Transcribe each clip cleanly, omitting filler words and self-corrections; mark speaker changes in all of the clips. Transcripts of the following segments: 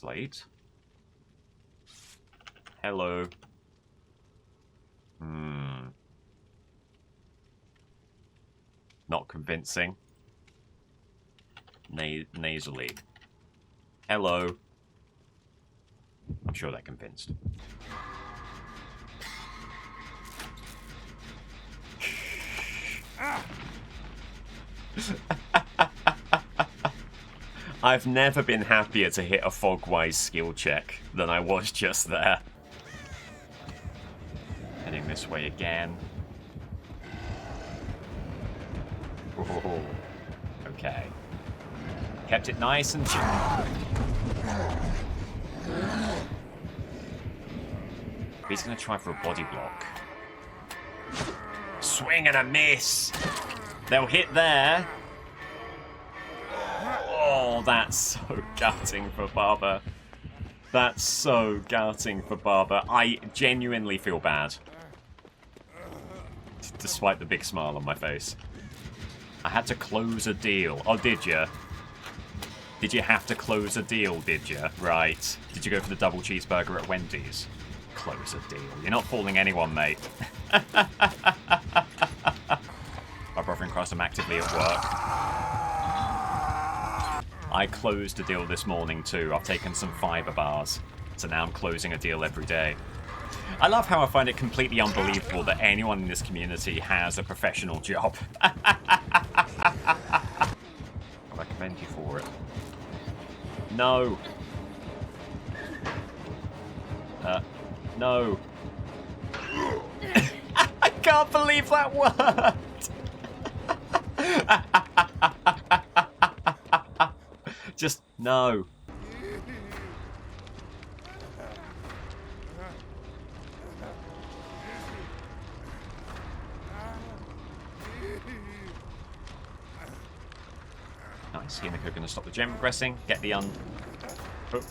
Speaker 1: Slate. Hello. Not convincing. Nasally. Hello. I'm sure they're convinced. I've never been happier to hit a Fogwise skill check than I was just there. Heading this way again. Oh, okay. Kept it nice and chill. He's going to try for a body block. Swing and a miss. They'll hit there. Oh, that's so gutting for Barber. That's so gutting for Barber. I genuinely feel bad. Despite the big smile on my face. I had to close a deal. Oh, did you? Did you have to close a deal, did you? Right. Did you go for the double cheeseburger at Wendy's? Close a deal. You're not fooling anyone, mate. My brother in Christ, I'm actively at work. I closed a deal this morning too. I've taken some fiber bars. So now I'm closing a deal every day. I love how I find it completely unbelievable that anyone in this community has a professional job. I commend you for it. No. No. I can't believe that worked. Just no. Nice. Himiko going to stop the gem regressing. Get the hook.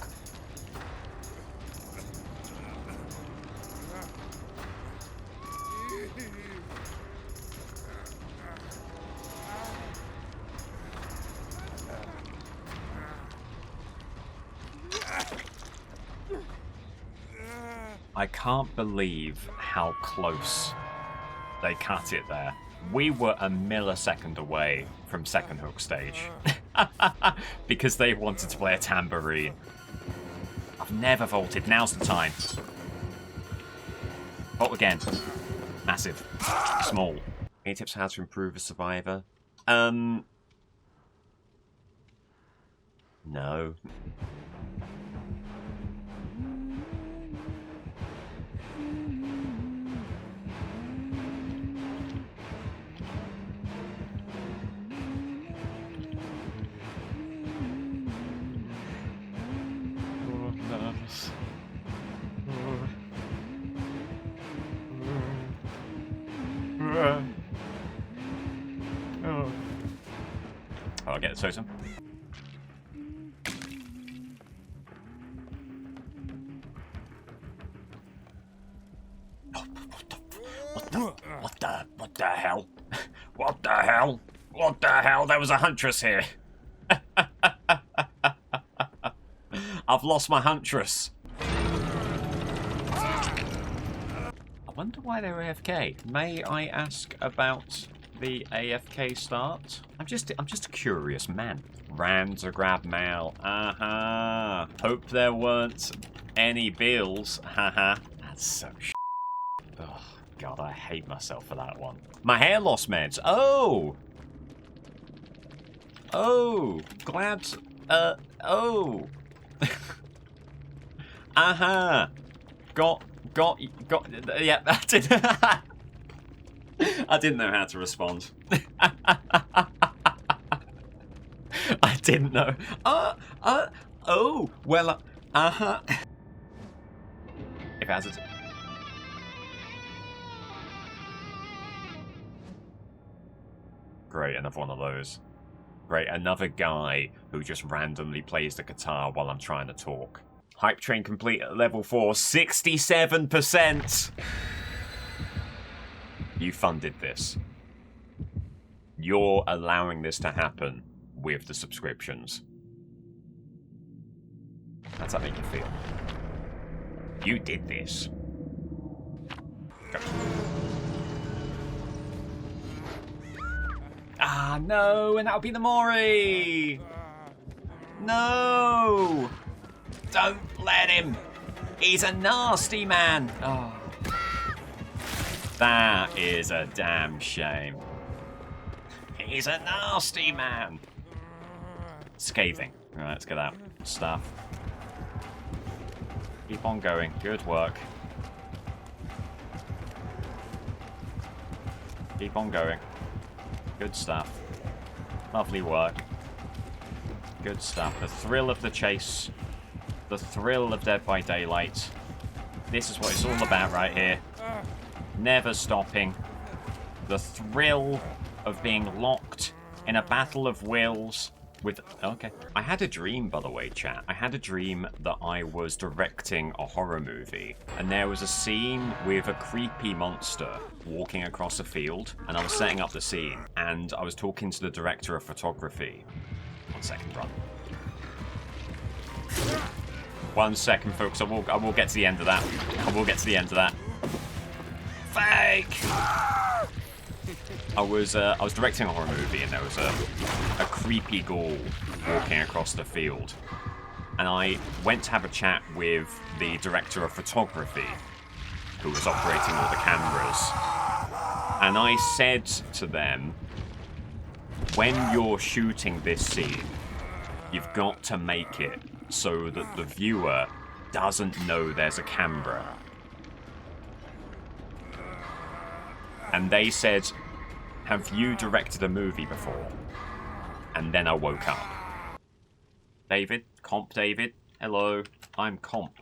Speaker 1: I can't believe how close they cut it there. We were a millisecond away from second hook stage. Because they wanted to play a tambourine. I've never vaulted. Now's the time. Vault again. Massive. Small. Any tips on how to improve a survivor? No. Oh, I'll get the totem. What the hell? What the hell? What the hell? There was a Huntress here. I've lost my Huntress. I wonder why they were AFK. May I ask about the AFK start? I'm just a curious man. Ran to grab mail. Hope there weren't any bills. That's so oh, God, I hate myself for that one. My hair loss meds. Oh! Oh! Glad... Oh! Got... Yeah, I didn't know how to respond. I didn't know. Oh! Well, If it has it... Great, another one of those. Great, another guy who just randomly plays the guitar while I'm trying to talk. Hype train complete at level 4, 67%! You funded this. You're allowing this to happen with the subscriptions. How's that make you feel? You did this. Go. Ah, no, and that'll be the Mori! No! Don't let him! He's a nasty man! Oh. That is a damn shame. He's a nasty man! Scathing. Right, let's get out. Stuff. Keep on going. Good work. Keep on going. Good stuff. Lovely work. Good stuff. The thrill of the chase. The thrill of Dead by Daylight. This is what it's all about right here. Never stopping. The thrill of being locked in a battle of wills with... Okay. I had a dream, by the way, chat. I had a dream that I was directing a horror movie, and there was a scene with a creepy monster walking across a field, and I was setting up the scene, and I was talking to the director of photography. 1 second, run. 1 second, folks. I will get to the end of that. I will get to the end of that. Fake! I was directing a horror movie, and there was a creepy ghoul walking across the field. And I went to have a chat with the director of photography, who was operating all the cameras. And I said to them, when you're shooting this scene, you've got to make it so that the viewer doesn't know there's a camera. And they said, have you directed a movie before? And then I woke up. David? Comp David? Hello, I'm Comp.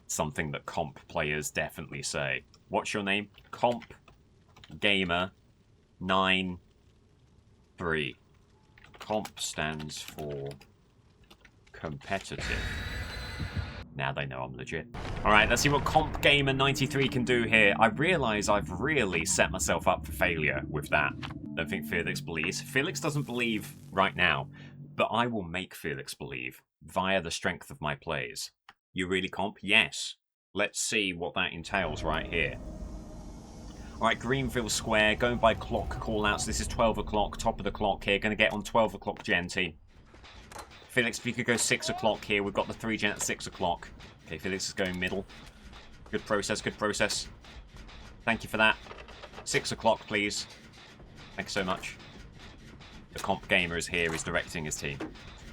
Speaker 1: Something that Comp players definitely say. What's your name? Comp Gamer 93. Comp stands for competitive. Now they know I'm legit. Alright, let's see what Comp Gamer 93 can do here. I realise I've really set myself up for failure with that. Don't think Felix believes. Felix doesn't believe right now, but I will make Felix believe via the strength of my plays. You really, Comp? Yes. Let's see what that entails right here. Alright, Greenville Square, going by clock callouts. This is 12 o'clock, top of the clock here. Going to get on 12 o'clock gen team. Felix, if you could go 6 o'clock here. We've got the 3 gen at 6 o'clock. Okay, Felix is going middle. Good process, good process. Thank you for that. 6 o'clock, please. Thank you so much. The Comp Gamer is here, is directing his team.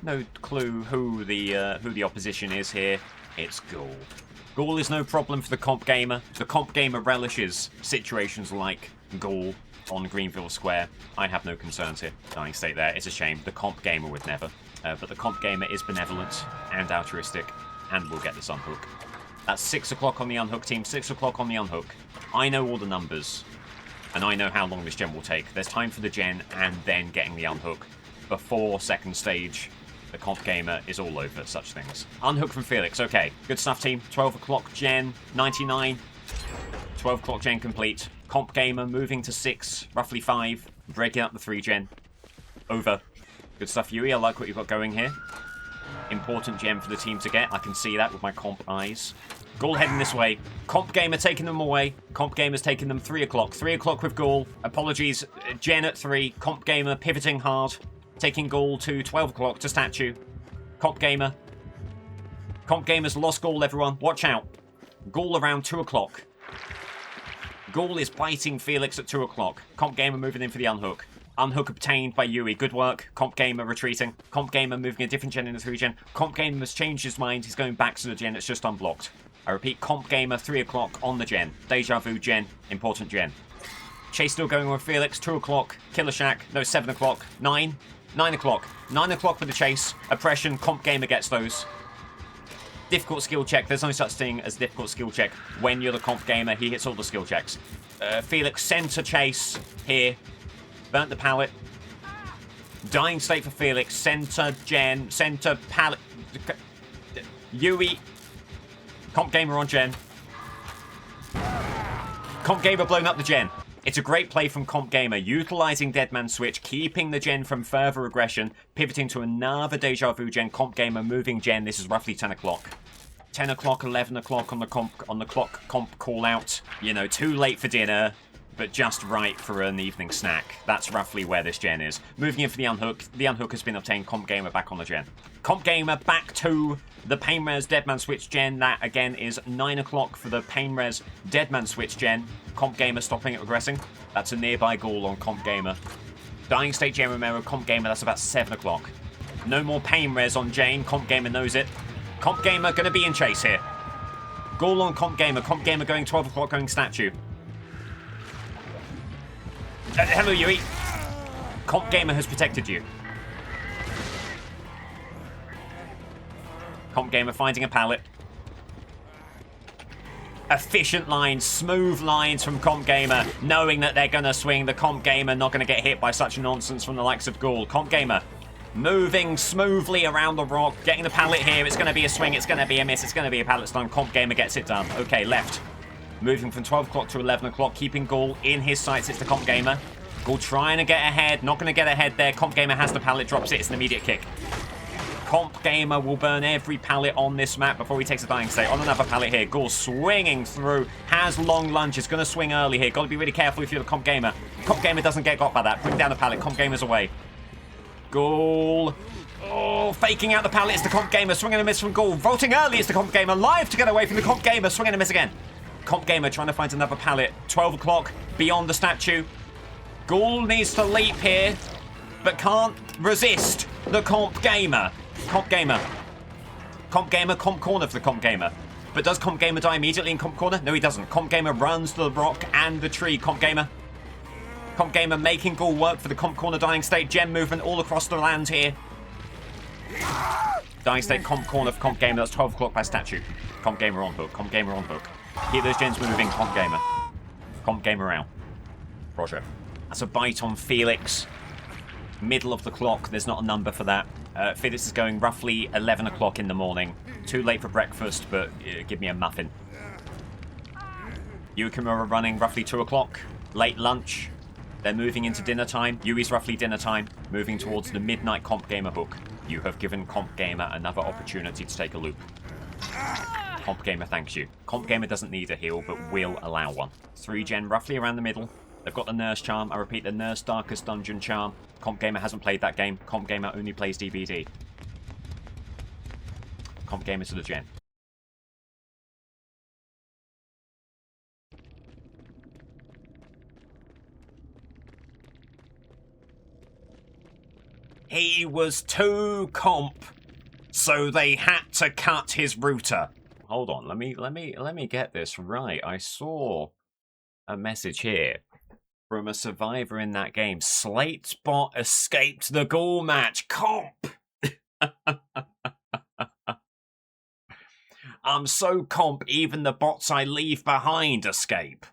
Speaker 1: No clue who the opposition is here. It's Ghoul. Ghoul is no problem for the Comp Gamer. The Comp Gamer relishes situations like Ghoul on Greenville Square. I have no concerns here. Dying state there. It's a shame. The Comp Gamer would never. But the Comp Gamer is benevolent and altruistic, and will get this unhook. That's 6 o'clock on the unhook team. 6 o'clock on the unhook. I know all the numbers, and I know how long this gen will take. There's time for the gen and then getting the unhook before second stage. The Comp Gamer is all over such things. Unhook from Felix. Okay, good stuff, team. 12 o'clock gen, 99. 12 o'clock gen complete. Comp Gamer moving to 6, roughly 5. Breaking up the 3 gen. Over. Good stuff, Yui. I like what you've got going here. Important gem for the team to get. I can see that with my Comp eyes. Ghoul heading this way. Comp Gamer taking them away. Comp Gamer's taking them 3 o'clock. 3 o'clock with Ghoul. Apologies, Gen at 3. Comp Gamer pivoting hard. Taking Ghoul to 12 o'clock to statue. Comp Gamer. Comp Gamer's lost Ghoul, everyone. Watch out. Ghoul around 2 o'clock. Ghoul is biting Felix at 2 o'clock. Comp Gamer moving in for the unhook. Unhook obtained by Yui. Good work. Comp Gamer retreating. Comp Gamer moving a different gen in the 3 gen. Comp Gamer has changed his mind. He's going back to the gen that's just unblocked. I repeat, Comp Gamer 3 o'clock on the gen. Deja Vu gen. Important gen. Chase still going on with Felix. 2 o'clock. Killer Shack. No, 7 o'clock. 9. 9 o'clock. 9 o'clock for the chase. Oppression. Comp Gamer gets those. Difficult skill check. There's no such thing as difficult skill check. When you're the Comp Gamer, he hits all the skill checks. Felix center chase here. Burnt the pallet. Dying state for Felix. Center gen. Center pallet. Yui. Comp Gamer on gen. Comp Gamer blowing up the gen. It's a great play from Comp Gamer, utilising Deadman Switch, keeping the gen from further aggression, pivoting to another Deja Vu gen, Comp Gamer moving gen. This is roughly 10 o'clock. 10 o'clock, 11 o'clock on the clock comp call out. You know, too late for dinner, but just right for an evening snack. That's roughly where this gen is. Moving in for the unhook. The unhook has been obtained. Comp Gamer back on the gen. Comp Gamer back to the Painres Deadman Switch gen. That, again, is 9 o'clock for the Painres Deadman Switch gen. Comp Gamer stopping it regressing. That's a nearby ghoul on Comp Gamer. Dying State Jane Romero, Comp Gamer, that's about 7 o'clock. No more Painres on Jane. Comp Gamer knows it. Comp Gamer going to be in chase here. Ghoul on Comp Gamer. Comp Gamer going 12 o'clock, going statue. Hello, Yui. Comp Gamer has protected you. Comp Gamer finding a pallet. Efficient lines, smooth lines from Comp Gamer, knowing that they're going to swing. The Comp Gamer not going to get hit by such nonsense from the likes of Ghoul. Comp Gamer moving smoothly around the rock, getting the pallet here. It's going to be a swing, it's going to be a miss, it's going to be a pallet stun. Comp Gamer gets it done. Okay, left. Moving from 12 o'clock to 11 o'clock, keeping Ghoul in his sights. It's the Comp Gamer. Ghoul trying to get ahead, not going to get ahead there. Comp Gamer has the pallet, drops it. It's an immediate kick. Comp Gamer will burn every pallet on this map before he takes a dying state. On another pallet here, Ghoul swinging through, has long lunge, is going to swing early here. Got to be really careful if you're the Comp Gamer. Comp Gamer doesn't get got by that. Bring down the pallet, Comp Gamer's away. Ghoul. Oh, faking out the pallet. It's the Comp Gamer. Swinging a miss from Ghoul. Vaulting early. It's the Comp Gamer. Live to get away from the Comp Gamer. Swinging a miss again. Comp Gamer trying to find another pallet. 12 o'clock. Beyond the statue. Ghoul needs to leap here, but can't resist the Comp Gamer. Comp Gamer. Comp Gamer. Comp corner for the Comp Gamer. But does Comp Gamer die immediately in Comp corner? No, he doesn't. Comp Gamer runs to the rock and the tree. Comp Gamer. Comp Gamer making Ghoul work for the Comp corner dying state. Gem movement all across the land here. Dying state Comp corner for Comp Gamer. That's 12 o'clock by statue. Comp Gamer on hook. Comp Gamer on hook. Hear those gens moving. Comp Gamer. Comp Gamer out. Roger. That's a bite on Felix. Middle of the clock. There's not a number for that. Felix is going roughly 11 o'clock in the morning. Too late for breakfast, but give me a muffin. Yui Kimura running roughly 2 o'clock. Late lunch. They're moving into dinner time. Yui's roughly dinner time. Moving towards the midnight Comp Gamer hook. You have given Comp Gamer another opportunity to take a loop. Comp Gamer thanks you. Comp Gamer doesn't need a heal, but will allow one. 3 gen roughly around the middle. They've got the Nurse Charm. I repeat, the Nurse Darkest Dungeon Charm. Comp Gamer hasn't played that game. Comp Gamer only plays DBD. Comp Gamer to the gen. He was too comp, so they had to cut his router. Hold on, let me get this right. I saw a message here from a survivor in that game. Slatebot escaped the Ghoul match. Comp. I'm so comp, even the bots I leave behind escape.